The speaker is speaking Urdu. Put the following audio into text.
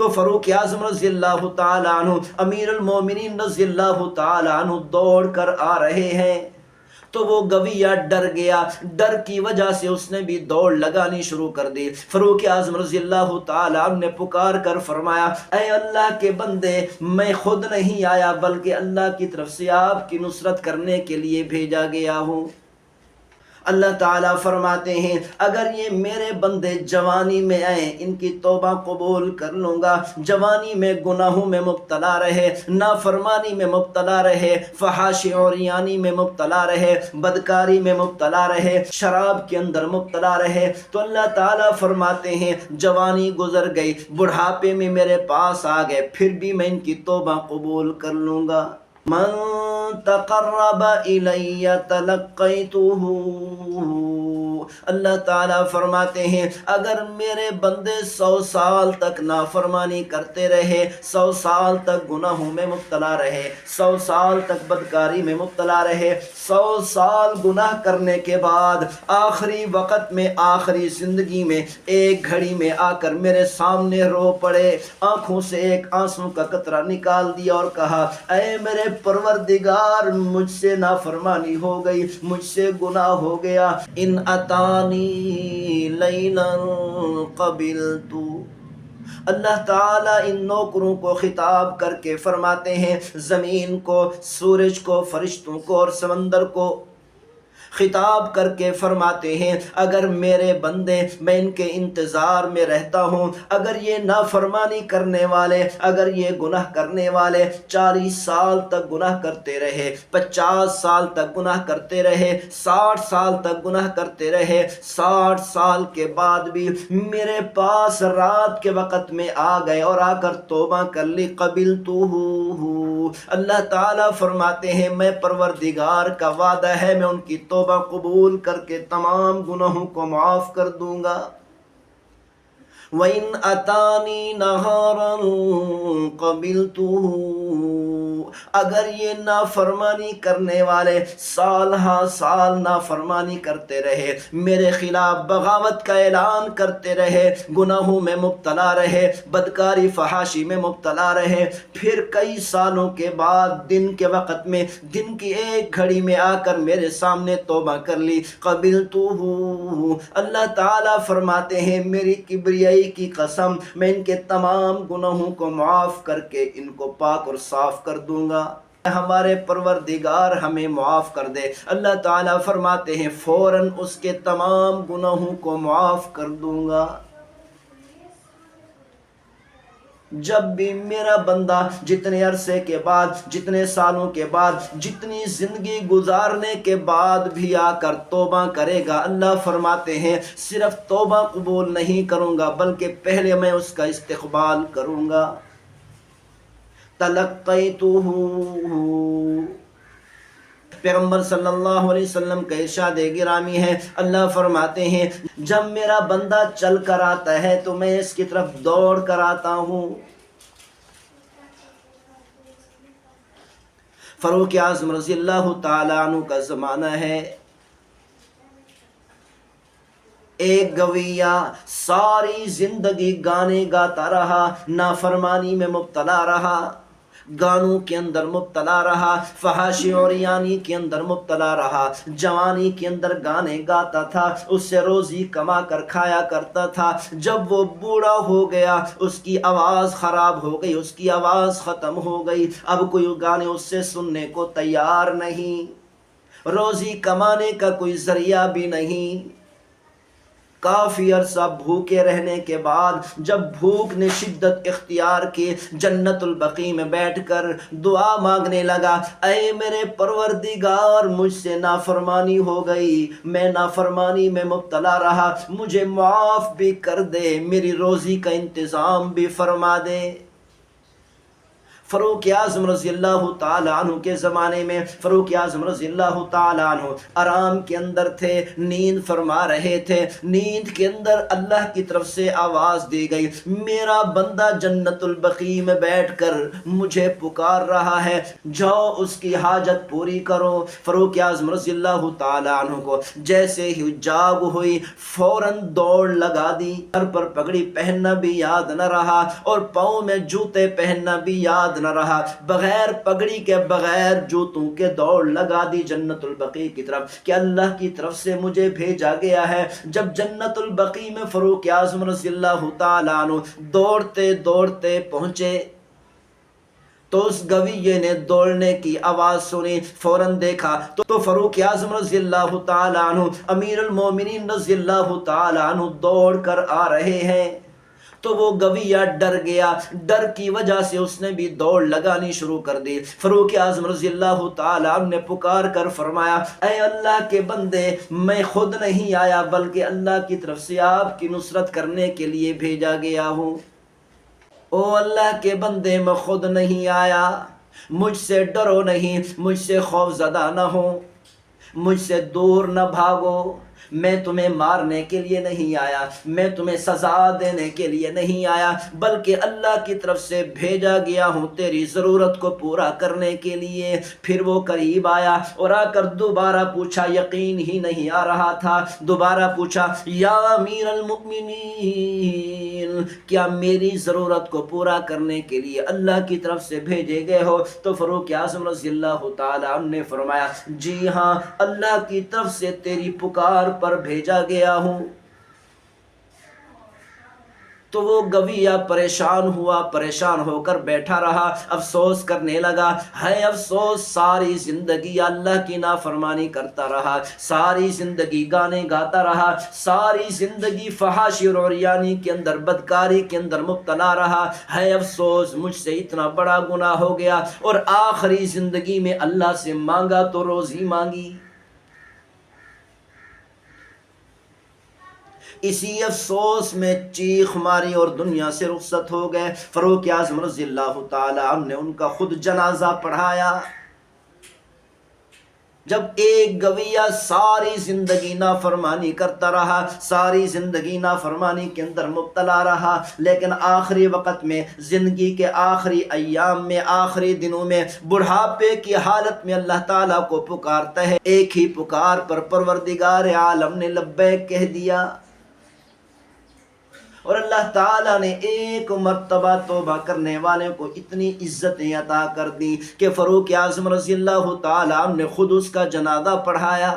تو فاروق اعظم رضی اللہ تعالیٰ عنہ، امیر المومنین رضی اللہ تعالیٰ عنہ دوڑ کر آ رہے ہیں، تو وہ گویا ڈر گیا، ڈر کی وجہ سے اس نے بھی دوڑ لگانی شروع کر دی۔ فاروق اعظم رضی اللہ تعالیٰ عنہ نے پکار کر فرمایا، اے اللہ کے بندے، میں خود نہیں آیا بلکہ اللہ کی طرف سے آپ کی نصرت کرنے کے لیے بھیجا گیا ہوں۔ اللہ تعالیٰ فرماتے ہیں اگر یہ میرے بندے جوانی میں آئیں، ان کی توبہ قبول کر لوں گا، جوانی میں گناہوں میں مبتلا رہے، نافرمانی میں مبتلا رہے، فحاشی اور عریانی میں مبتلا رہے، بدکاری میں مبتلا رہے، شراب کے اندر مبتلا رہے، تو اللہ تعالیٰ فرماتے ہیں جوانی گزر گئی، بڑھاپے میں میرے پاس آ گئے، پھر بھی میں ان کی توبہ قبول کر لوں گا۔ من تقرب الی تلقیتہ، اللہ تعالیٰ فرماتے ہیں اگر میرے بندے 100 سال تک نافرمانی کرتے رہے، 100 سال تک گناہوں میں مبتلا رہے، 100 سال تک بدکاری میں مبتلا رہے، 100 سال گناہ کرنے کے بعد آخری وقت میں، آخری زندگی میں ایک گھڑی میں آ کر میرے سامنے رو پڑے، آنکھوں سے ایک آنسو کا قطرہ نکال دیا اور کہا اے میرے پروردگار، مجھ سے نافرمانی ہو گئی، مجھ سے گناہ ہو گیا، ان اتانی لیلا قبلت، اللہ تعالیٰ ان نوکروں کو خطاب کر کے فرماتے ہیں، زمین کو، سورج کو، فرشتوں کو اور سمندر کو خطاب کر کے فرماتے ہیں اگر میرے بندے، میں ان کے انتظار میں رہتا ہوں، اگر یہ نافرمانی کرنے والے، اگر یہ گناہ کرنے والے 40 سال تک گناہ کرتے رہے، 50 سال تک گناہ کرتے رہے، 60 سال تک گناہ کرتے رہے، 60 سال کے بعد بھی میرے پاس رات کے وقت میں آ گئے اور آ کر توبہ کر لی، قبلتہ، اللہ تعالیٰ فرماتے ہیں میں پروردگار کا وعدہ ہے میں ان کی توبہ قبول کر کے تمام گناہوں کو معاف کر دوں گا۔ وَإِنْ أَتَانِي نَهَارًا قَبِلْتُهُ، اگر یہ نافرمانی کرنے والے سال ہاں سال نافرمانی کرتے رہے، میرے خلاف بغاوت کا اعلان کرتے رہے، گناہوں میں مبتلا رہے، بدکاری فحاشی میں مبتلا رہے، پھر کئی سالوں کے بعد دن کے وقت میں، دن کی ایک گھڑی میں آ کر میرے سامنے توبہ کر لی، قبلتہ، اللہ تعالیٰ فرماتے ہیں میری کبریائی کی قسم، میں ان کے تمام گناہوں کو معاف کر کے ان کو پاک اور صاف کر دوں گا، ہمارے پروردگار ہمیں معاف کر دے۔ اللہ تعالیٰ فرماتے ہیں فوراً اس کے تمام گناہوں کو معاف کر دوں گا۔ جب بھی میرا بندہ جتنے عرصے کے بعد، جتنے سالوں کے بعد، جتنی زندگی گزارنے کے بعد بھی آ کر توبہ کرے گا، اللہ فرماتے ہیں صرف توبہ قبول نہیں کروں گا بلکہ پہلے میں اس کا استقبال کروں گا۔ تلقیتہ، پیغمبر صلی اللہ علیہ وسلم کا ارشاد گرامی ہے، اللہ فرماتے ہیں جب میرا بندہ چل کر آتا ہے تو میں اس کی طرف دوڑ کر آتا ہوں۔ فاروق اعظم رضی اللہ تعالیٰ عنہ کا زمانہ ہے، ایک گویا ساری زندگی گانے گاتا رہا، نافرمانی میں مبتلا رہا، گانوں کے اندر مبتلا رہا، فحاشی اور عریانی کے اندر مبتلا رہا، جوانی کے اندر گانے گاتا تھا، اس سے روزی کما کر کھایا کرتا تھا، جب وہ بوڑھا ہو گیا اس کی آواز خراب ہو گئی، اس کی آواز ختم ہو گئی، اب کوئی گانے اس سے سننے کو تیار نہیں، روزی کمانے کا کوئی ذریعہ بھی نہیں۔ کافی عرصہ بھوکے رہنے کے بعد جب بھوک نے شدت اختیار کی، جنت البقیع میں بیٹھ کر دعا مانگنے لگا، اے میرے پروردگار، مجھ سے نافرمانی ہو گئی، میں نافرمانی میں مبتلا رہا، مجھے معاف بھی کر دے، میری روزی کا انتظام بھی فرما دے۔ فاروق اعظم رضی اللہ تعالیٰ عنہ کے زمانے میں فاروق اعظم رضی اللہ تعالیٰ عنہ آرام کے اندر تھے، نیند فرما رہے تھے، نیند کے اندر اللہ کی طرف سے آواز دی گئی، میرا بندہ جنت البقیع میں بیٹھ کر مجھے پکار رہا ہے، جاؤ اس کی حاجت پوری کرو۔ فاروق اعظم رضی اللہ تعالیٰ عنہ کو جیسے ہی جاگ ہوئی فوراً دوڑ لگا دی، سر پر پگڑی پہننا بھی یاد نہ رہا اور پاؤں میں جوتے پہننا بھی یاد نہ رہا، بغیر پگڑی کے بغیر جوتوں کے دوڑ لگا دی جنت البقیع کی طرف کہ اللہ کی طرف سے مجھے بھیجا گیا ہے۔ جب جنت البقیع میں فاروق اعظم رضی اللہ تعالیٰ عنہ دوڑتے دوڑتے پہنچے تو اس گویے نے دوڑنے کی آواز سنی، فوراً دیکھا تو فاروق اعظم رضی اللہ تعالیٰ عنہ امیر المومنین رضی اللہ تعالیٰ عنہ دوڑ کر آ رہے ہیں۔ تو وہ گویہ ڈر گیا، ڈر کی وجہ سے اس نے بھی دوڑ لگانی شروع کر دی۔ فاروق اعظم رضی اللہ تعالیٰ عنہ نے پکار کر فرمایا، اے اللہ کے بندے، میں خود نہیں آیا بلکہ اللہ کی طرف سے آپ کی نصرت کرنے کے لیے بھیجا گیا ہوں۔ او اللہ کے بندے، میں خود نہیں آیا، مجھ سے ڈرو نہیں، مجھ سے خوف زدہ نہ ہو، مجھ سے دور نہ بھاگو، میں تمہیں مارنے کے لیے نہیں آیا، میں تمہیں سزا دینے کے لیے نہیں آیا، بلکہ اللہ کی طرف سے بھیجا گیا ہوں تیری ضرورت کو پورا کرنے کے لیے۔ پھر وہ قریب آیا اور آ کر دوبارہ پوچھا، یقین ہی نہیں آ رہا تھا، دوبارہ پوچھا، یا امیر المؤمنین، کیا میری ضرورت کو پورا کرنے کے لیے اللہ کی طرف سے بھیجے گئے ہو؟ تو فاروق اعظم رضی اللہ تعالیٰ عنہ نے فرمایا، جی ہاں، اللہ کی طرف سے تیری پکار پر بھیجا گیا ہوں۔ تو وہ گویہ پریشان ہوا، پریشان ہو کر بیٹھا رہا، افسوس کرنے لگا، ہے افسوس، ساری زندگی اللہ کی نافرمانی کرتا رہا، ساری زندگی گانے گاتا رہا، ساری زندگی فحاشی اور عریانی کے اندر، بدکاری کے اندر مبتلا رہا، ہے افسوس، مجھ سے اتنا بڑا گناہ ہو گیا، اور آخری زندگی میں اللہ سے مانگا تو روزی مانگی۔ اسی افسوس میں چیخ ماری اور دنیا سے رخصت ہو گئے۔ فاروق اعظم رضی اللہ تعالیٰ عنہ نے ان کا خود جنازہ پڑھایا۔ جب ایک گویہ ساری زندگی نافرمانی کرتا رہا، ساری زندگی نافرمانی کے اندر مبتلا رہا، لیکن آخری وقت میں، زندگی کے آخری ایام میں، آخری دنوں میں، بڑھاپے کی حالت میں اللہ تعالیٰ کو پکارتا ہے، ایک ہی پکار پر پروردگار عالم نے لبیک کہہ دیا، اور اللہ تعالیٰ نے ایک مرتبہ توبہ کرنے والے کو اتنی عزتیں عطا کر دی کہ فاروق اعظم رضی اللہ تعالیٰ عنہ نے خود اس کا جنازہ پڑھایا۔